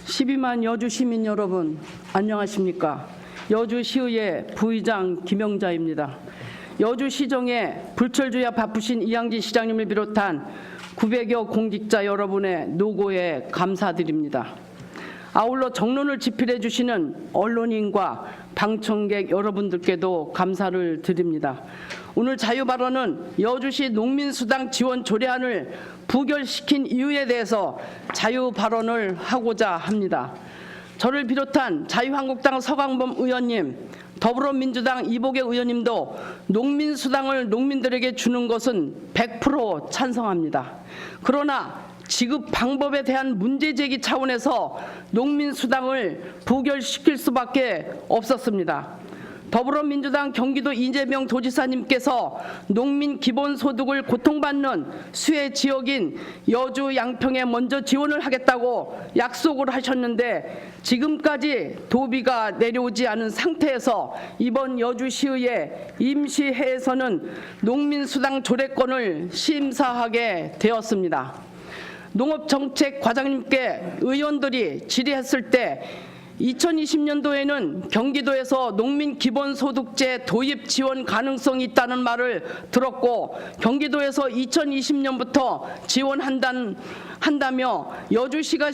12만 여주 시민 여러분, 안녕하십니까? 여주시의회 부의장 김영자입니다. 여주시정에 불철주야 바쁘신 이양진 시장님을 비롯한 900여 공직자 여러분의 노고에 감사드립니다. 아울러 정론을 집필해 주시는 언론인과 방청객 여러분들께도 감사를 드립니다. 오늘 자유발언은 여주시 농민수당 지원 조례안을 부결시킨 이유에 대해서 자유발언을 하고자 합니다. 저를 비롯한 자유한국당 서강범 의원님, 더불어민주당 이복의 의원님도 농민수당을 농민들에게 주는 것은 100% 찬성합니다. 그러나 지급 방법에 대한 문제제기 차원에서 농민수당을 부결시킬 수밖에 없었습니다. 더불어민주당 경기도 이재명 도지사님께서 농민 기본소득을 고통받는 수혜 지역인 여주 양평에 먼저 지원을 하겠다고 약속을 하셨는데 지금까지 도비가 내려오지 않은 상태에서 이번 여주시의회 임시회에서는 농민수당 조례건을 심사하게 되었습니다. 농업정책과장님께 의원들이 질의했을 때 2020년도에는 경기도에서 농민기본소득제 도입 지원 가능성이 있다는 말을 들었고 경기도에서 2020년부터 지원한다며 여주시가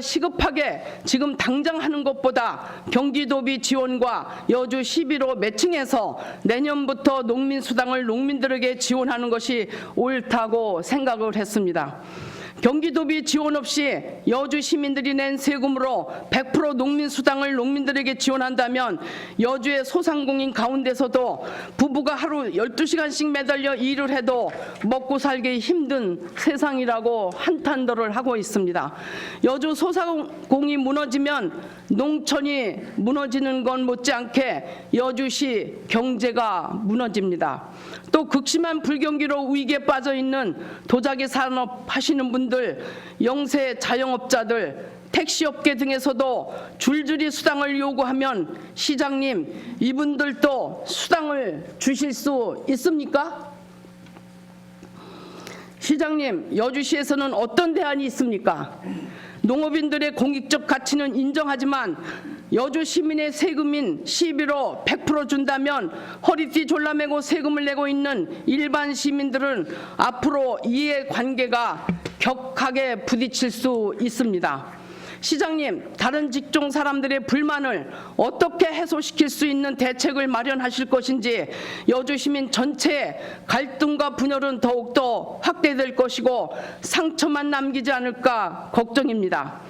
시급하게 지금 당장 하는 것보다 경기도비 지원과 여주 11호 매칭해서 내년부터 농민수당을 농민들에게 지원하는 것이 옳다고 생각을 했습니다. 경기도비 지원 없이 여주 시민들이 낸 세금으로 100% 농민수당을 농민들에게 지원한다면 여주의 소상공인 가운데서도 부부가 하루 12시간씩 매달려 일을 해도 먹고 살기 힘든 세상이라고 한탄들을 하고 있습니다. 여주 소상공인이 무너지면 농촌이 무너지는 건 못지않게 여주시 경제가 무너집니다. 또 극심한 불경기로 위기에 빠져 있는 도자기 산업 하시는 분들, 영세 자영업자들, 택시업계 등에서도 줄줄이 수당을 요구하면 시장님, 이분들도 수당을 주실 수 있습니까? 시장님, 여주시에서는 어떤 대안이 있습니까? 농업인들의 공익적 가치는 인정하지만 여주 시민의 세금인 시비로 100% 준다면 허리띠 졸라매고 세금을 내고 있는 일반 시민들은 앞으로 이해관계가 격하게 부딪힐 수 있습니다. 시장님, 다른 직종 사람들의 불만을 어떻게 해소시킬 수 있는 대책을 마련하실 것인지 여주 시민 전체의 갈등과 분열은 더욱더 확대될 것이고 상처만 남기지 않을까 걱정입니다.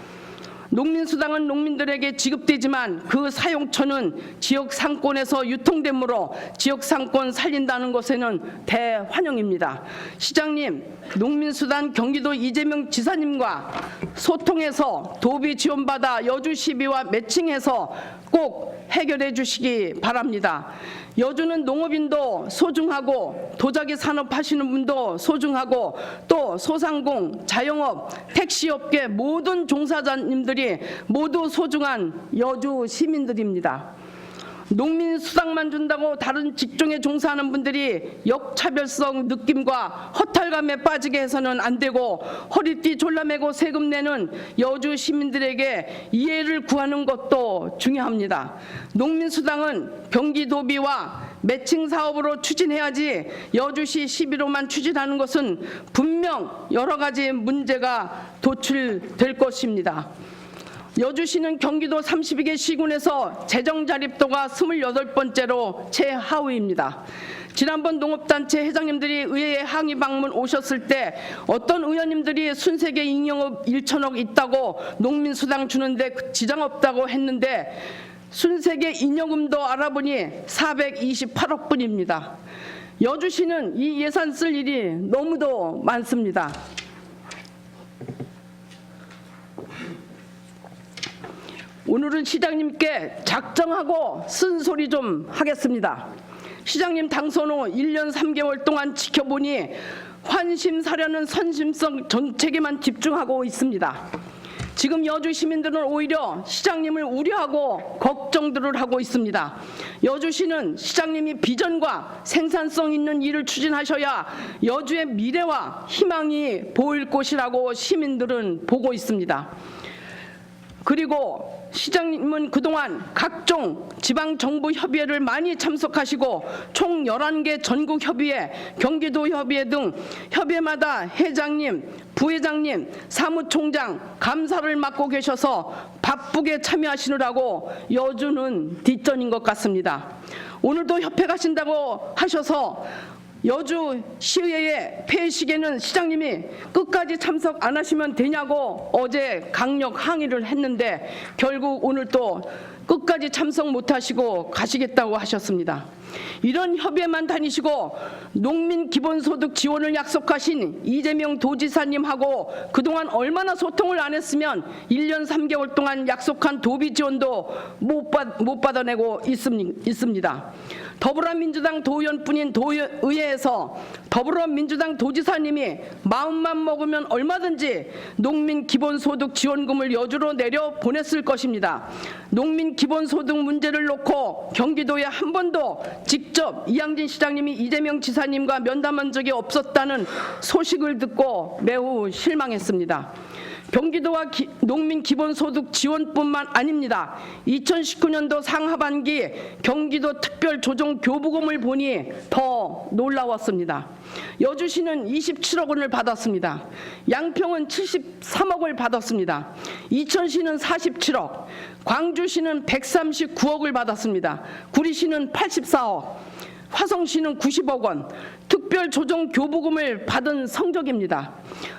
농민수당은 농민들에게 지급되지만 그 사용처는 지역 상권에서 유통되므로 지역 상권 살린다는 것에는 대환영입니다. 시장님, 농민수당 경기도 이재명 지사님과 소통해서 도비 지원받아 여주시비와 매칭해서 꼭 해결해 주시기 바랍니다. 여주는 농업인도 소중하고 도자기 산업 하시는 분도 소중하고 또 소상공, 자영업, 택시업계 모든 종사자님들이 모두 소중한 여주 시민들입니다. 농민 수당만 준다고 다른 직종에 종사하는 분들이 역차별성 느낌과 허탈감에 빠지게 해서는 안 되고 허리띠 졸라매고 세금 내는 여주 시민들에게 이해를 구하는 것도 중요합니다. 농민 수당은 경기도비와 매칭 사업으로 추진해야지 여주시 11호만 추진하는 것은 분명 여러 가지 문제가 도출될 것입니다. 여주시는 경기도 32개 시군에서 재정 자립도가 28번째로 최하위입니다. 지난번 농업단체 회장님들이 의회에 항의 방문 오셨을 때 어떤 의원님들이 순세계 잉여업 1천억 있다고 농민수당 주는데 지장 없다고 했는데 순세계 잉여금도 알아보니 428억 분입니다. 여주시는 이 예산 쓸 일이 너무도 많습니다. 오늘은 시장님께 작정하고 쓴소리 좀 하겠습니다. 시장님 당선 후 1년 3개월 동안 지켜보니 환심사려는 선심성 정책에만 집중하고 있습니다. 지금 여주 시민들은 오히려 시장님을 우려하고 걱정들을 하고 있습니다. 여주시는 시장님이 비전과 생산성 있는 일을 추진하셔야 여주의 미래와 희망이 보일 곳이라고 시민들은 보고 있습니다. 그리고 시장님은 그동안 각종 지방정부 협의회를 많이 참석하시고 총 11개 전국협의회, 경기도협의회 등 협의회마다 회장님, 부회장님, 사무총장, 감사를 맡고 계셔서 바쁘게 참여하시느라고 여주는 뒷전인 것 같습니다. 오늘도 협회 가신다고 하셔서 여주 시의회 폐회식에는 시장님이 끝까지 참석 안 하시면 되냐고 어제 강력 항의를 했는데 결국 오늘 또 끝까지 참석 못 하시고 가시겠다고 하셨습니다. 이런 협의회만 다니시고 농민 기본소득 지원을 약속하신 이재명 도지사님하고 그동안 얼마나 소통을 안 했으면 1년 3개월 동안 약속한 도비 지원도 못 받아내고 있습니다. 더불어민주당 도의원뿐인 도의회에서 더불어민주당 도지사님이 마음만 먹으면 얼마든지 농민 기본소득 지원금을 여주로 내려 보냈을 것입니다. 농민 기본소득 문제를 놓고 경기도에 한 번도 직접 이양진 시장님이 이재명 지사님과 면담한 적이 없었다는 소식을 듣고 매우 실망했습니다. 경기도와 농민 기본소득 지원뿐만 아닙니다. 2019년도 상하반기 경기도 특별조정교부금을 보니 더 놀라웠습니다. 여주시는 27억 원을 받았습니다. 양평은 73억을 받았습니다. 이천시는 47억, 광주시는 139억을 받았습니다. 구리시는 84억, 화성시는 90억 원, 특별조정교부금을 받은 성적입니다.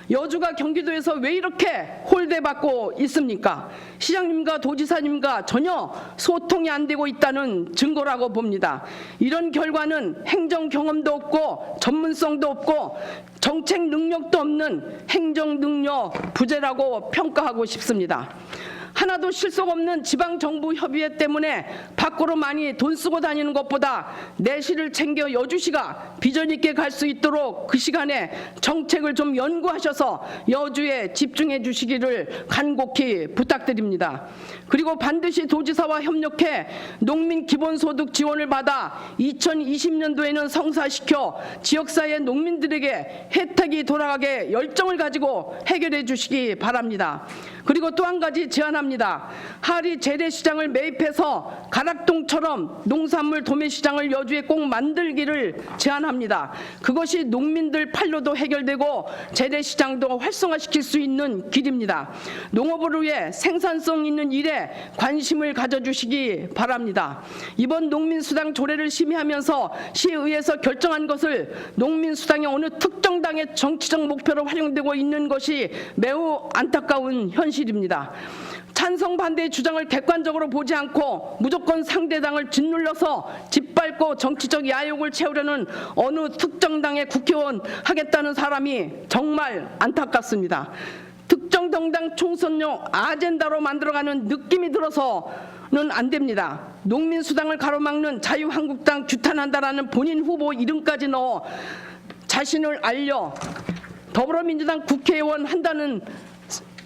여주가 경기도에서 왜 이렇게 홀대받고 있습니까? 시장님과 도지사님과 전혀 소통이 안 되고 있다는 증거라고 봅니다. 이런 결과는 행정 경험도 없고 전문성도 없고 정책 능력도 없는 행정 능력 부재라고 평가하고 싶습니다. 하나도 실속 없는 지방정부협의회 때문에 밖으로 많이 돈 쓰고 다니는 것보다 내실을 챙겨 여주시가 비전 있게 갈 수 있도록 그 시간에 정책을 좀 연구하셔서 여주에 집중해 주시기를 간곡히 부탁드립니다. 그리고 반드시 도지사와 협력해 농민 기본소득 지원을 받아 2020년도에는 성사시켜 지역사회 농민들에게 혜택이 돌아가게 열정을 가지고 해결해 주시기 바랍니다. 그리고 또 한 가지 제안합니다. 하리 재래시장을 매입해서 가락동처럼 농산물 도매시장을 여주에 꼭 만들기를 제안합니다. 그것이 농민들 팔로도 해결되고 재래시장도 활성화시킬 수 있는 길입니다. 농업을 위해 생산성 있는 일에 관심을 가져주시기 바랍니다. 이번 농민수당 조례를 심의하면서 시의회에서 결정한 것을 농민수당이 어느 특정 당의 정치적 목표로 활용되고 있는 것이 매우 안타까운 현실입니다. 찬성 반대의 주장을 객관적으로 보지 않고 무조건 상대당을 짓눌러서 짓밟고 정치적 야욕을 채우려는 어느 특정 당의 국회의원 하겠다는 사람이 정말 안타깝습니다. 특정 정당 총선용 아젠다로 만들어가는 느낌이 들어서는 안 됩니다. 농민수당을 가로막는 자유한국당 규탄한다라는 본인 후보 이름까지 넣어 자신을 알려 더불어민주당 국회의원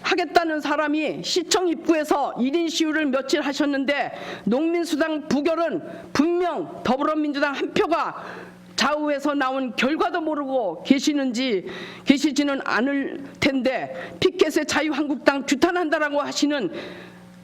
하겠다는 사람이 시청 입구에서 1인 시위를 며칠 하셨는데 농민수당 부결은 분명 더불어민주당 한 표가 좌우에서 나온 결과도 모르고 계시지는 않을 텐데 피켓에 자유한국당 규탄한다라고 하시는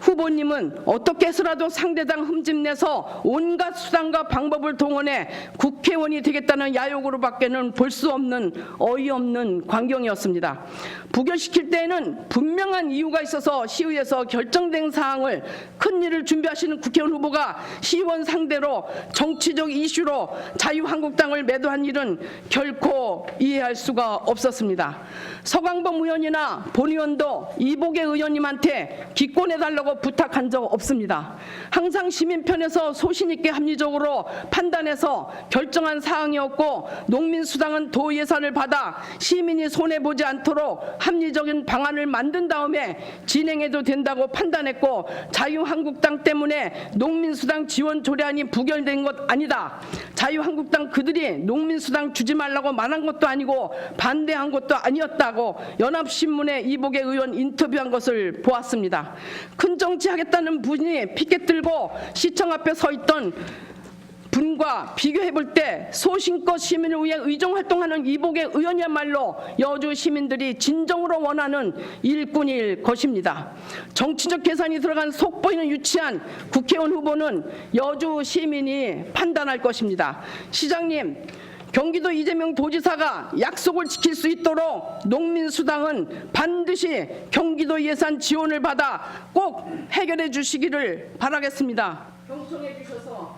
후보님은 어떻게 해서라도 상대당 흠집내서 온갖 수단과 방법을 동원해 국회의원이 되겠다는 야욕으로밖에는 볼 수 없는 어이없는 광경이었습니다. 부결시킬 때에는 분명한 이유가 있어서 시의회에서 결정된 사항을 큰일을 준비하시는 국회의원 후보가 시의원 상대로 정치적 이슈로 자유한국당을 매도한 일은 결코 이해할 수가 없었습니다. 서광범 의원이나 본 의원도 이복의 의원님한테 기권해달라고 해달라고 부탁한 적 없습니다. 항상 시민 편에서 소신 있게 합리적으로 판단해서 결정한 사항이었고 농민수당은 도 예산을 받아 시민이 손해보지 않도록 합리적인 방안을 만든 다음에 진행해도 된다고 판단했고 자유한국당 때문에 농민수당 지원 조례안이 부결된 것 아니다. 자유한국당 그들이 농민수당 주지 말라고 말한 것도 아니고 반대한 것도 아니었다고 연합신문에 이복의 의원 인터뷰한 것을 보았습니다. 큰 정치하겠다는 분이 피켓 들고 시청 앞에 서 있던 분과 비교해볼 때 소신껏 시민을 위해 의정활동하는 이복의 의원이야말로 여주 시민들이 진정으로 원하는 일꾼일 것입니다. 정치적 계산이 들어간 속보이는 유치한 국회의원 후보는 여주 시민이 판단할 것입니다. 시장님, 경기도 이재명 도지사가 약속을 지킬 수 있도록 농민수당은 반드시 경기도 예산 지원을 받아 꼭 해결해 주시기를 바라겠습니다. 경청해 주셔서